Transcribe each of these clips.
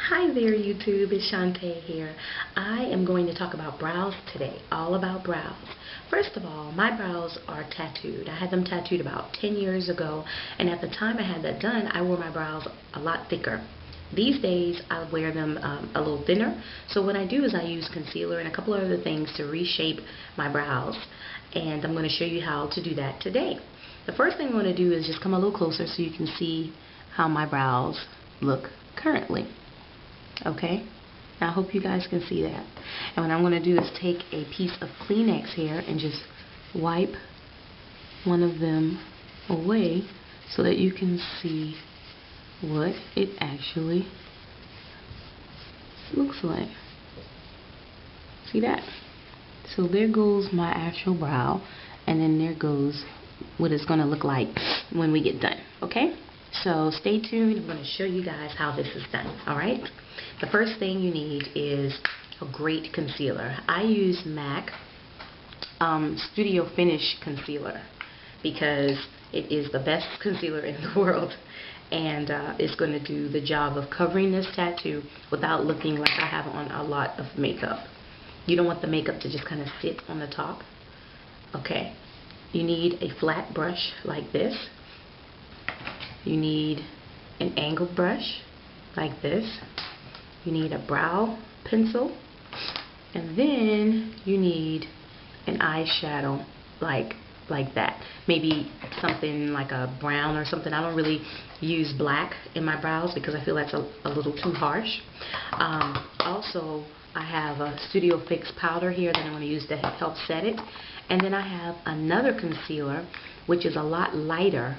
Hi there YouTube, it's Shantae here. I am going to talk about brows today, all about brows. First of all, my brows are tattooed. I had them tattooed about 10 years ago, and at the time I had that done, I wore my brows a lot thicker. These days I wear them a little thinner, so what I do is I use concealer and a couple of other things to reshape my brows, and I'm going to show you how to do that today. The first thing I'm going to do is just come a little closer so you can see how my brows look currently. Okay, now I hope you guys can see that. And what I'm going to do is take a piece of Kleenex here and just wipe one of them away so that you can see what it actually looks like. See that? So there goes my actual brow, and then there goes what it's going to look like when we get done. Okay? So stay tuned. I'm going to show you guys how this is done. Alright? The first thing you need is a great concealer. I use MAC Studio Finish Concealer because it is the best concealer in the world, and it's going to do the job of covering this tattoo without looking like I have on a lot of makeup. You don't want the makeup to just kind of sit on the top. Okay. You need a flat brush like this. You need an angled brush like this. You need a brow pencil, and then you need an eyeshadow like that. Maybe something like a brown or something. I don't really use black in my brows because I feel that's a little too harsh. Also, I have a Studio Fix powder here that I'm going to use to help set it. And then I have another concealer which is a lot lighter,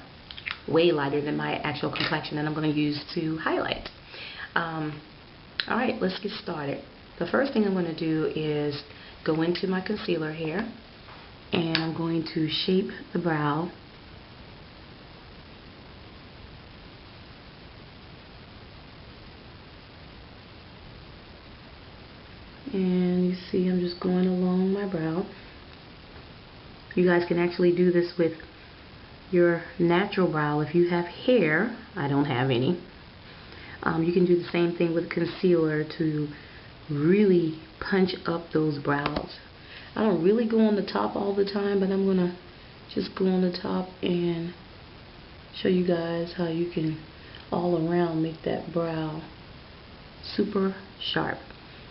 way lighter than my actual complexion, that I'm going to use to highlight. Alright, let's get started. The first thing I'm going to do is go into my concealer here, and I'm going to shape the brow. And you see I'm just going along my brow. You guys can actually do this with your natural brow if you have hair. I don't have any. You can do the same thing with concealer to really punch up those brows. I don't really go on the top all the time, but I'm going to just go on the top and show you guys how you can all around make that brow super sharp.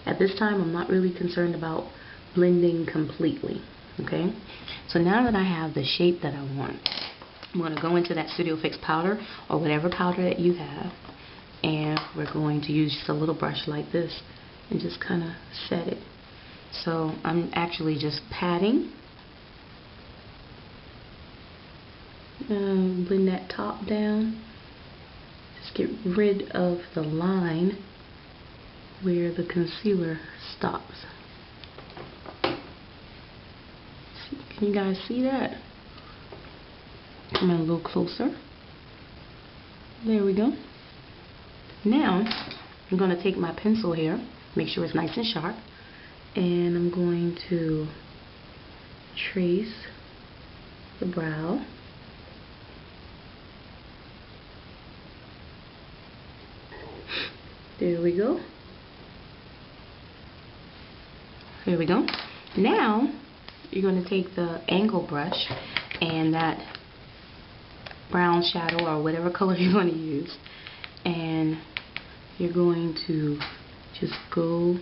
At this time, I'm not really concerned about blending completely. Okay? So now that I have the shape that I want, I'm going to go into that Studio Fix powder or whatever powder that you have, and we're going to use just a little brush like this and just kind of set it. So I'm actually just patting, blend that top down, just get rid of the line where the concealer stops. Can you guys see that? Come in a little closer. There we go. Now I'm going to take my pencil here, make sure it's nice and sharp, and I'm going to trace the brow. There we go. There we go. Now you're going to take the angle brush and that brown shadow or whatever color you're going to use, and you're going to just go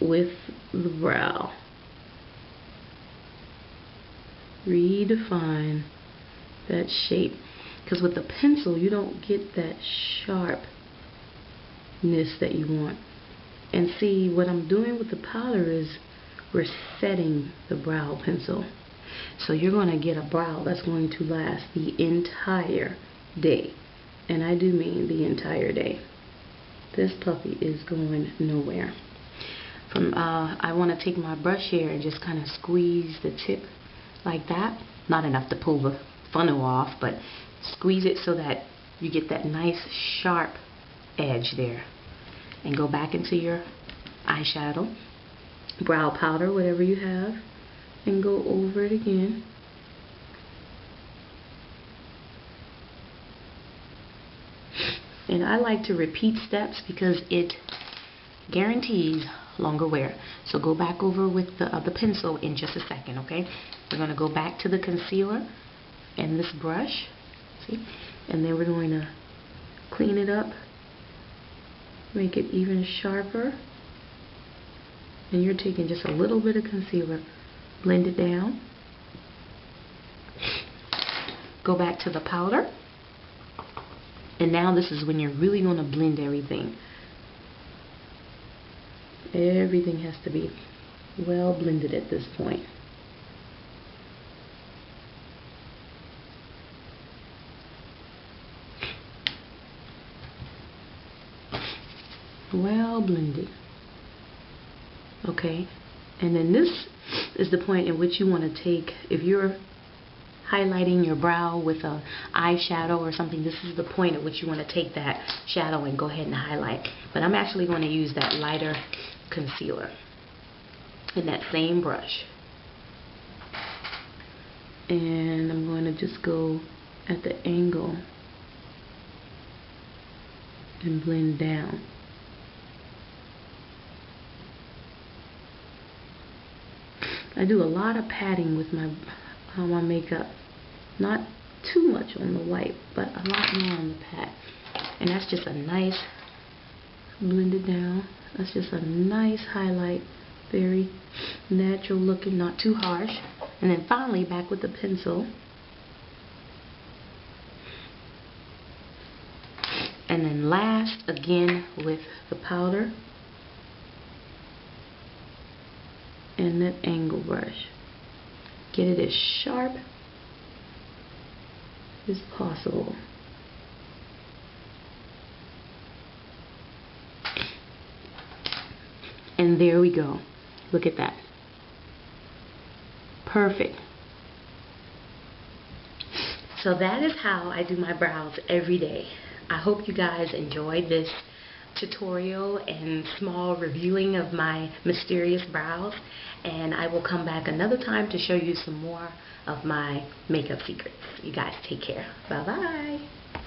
with the brow. Redefine that shape, because with the pencil you don't get that sharpness that you want. And see, what I'm doing with the powder is we're setting the brow pencil. So you're going to get a brow that's going to last the entire day. And I do mean the entire day. This puppy is going nowhere. I want to take my brush here and just kind of squeeze the tip like that. Not enough to pull the funnel off, but squeeze it so that you get that nice sharp edge there. And go back into your eyeshadow, brow powder, whatever you have, and go over it again. And I like to repeat steps because it guarantees longer wear. So go back over with the pencil in just a second, okay? We're going to go back to the concealer and this brush, see? And then we're going to clean it up, make it even sharper. And you're taking just a little bit of concealer, blend it down. Go back to the powder. And now this is when you're really going to blend everything. Everything has to be well blended at this point. Well blended. Okay, and then this is the point in which you want to take, if you're highlighting your brow with a eyeshadow or something, this is the point at which you want to take that shadow and go ahead and highlight. But I'm actually going to use that lighter concealer in that same brush. And I'm going to just go at the angle and blend down. I do a lot of patting with my makeup. Not too much on the white, but a lot more on the pat. And that's just a nice blend it down. That's just a nice highlight. Very natural looking, not too harsh. And then finally back with the pencil. And then last again with the powder and that angle brush. Get it as sharp as possible. And there we go. Look at that. Perfect. So that is how I do my brows every day. I hope you guys enjoyed this tutorial and small reviewing of my mysterious brows, and I will come back another time to show you some more of my makeup secrets. You guys take care. Bye bye.